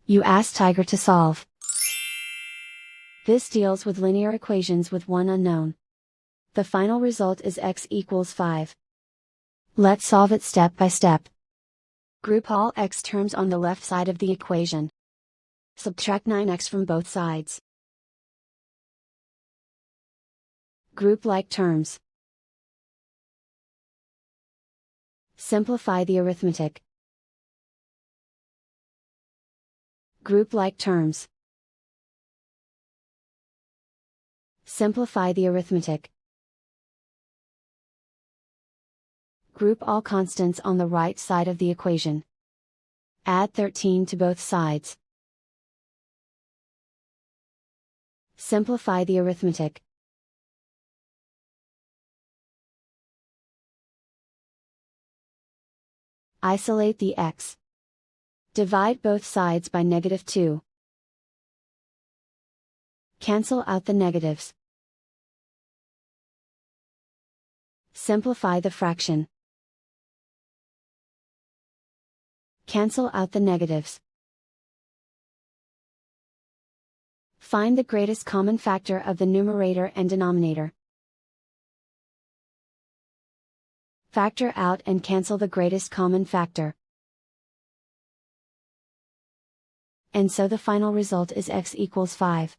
You ask Tiger to solve. This deals with linear equations with one unknown. The final result is x equals 5. Let's solve it step by step. Group all x terms on the left side of the equation. Subtract 9x from both sides. Group like terms. Simplify the arithmetic. Group like terms. Simplify the arithmetic. Group all constants on the right side of the equation. Add 13 to both sides. Simplify the arithmetic. Isolate the x. Divide both sides by -2. Cancel out the negatives. Simplify the fraction. Cancel out the negatives. Find the greatest common factor of the numerator and denominator. Factor out and cancel the greatest common factor. And so the final result is x equals 5.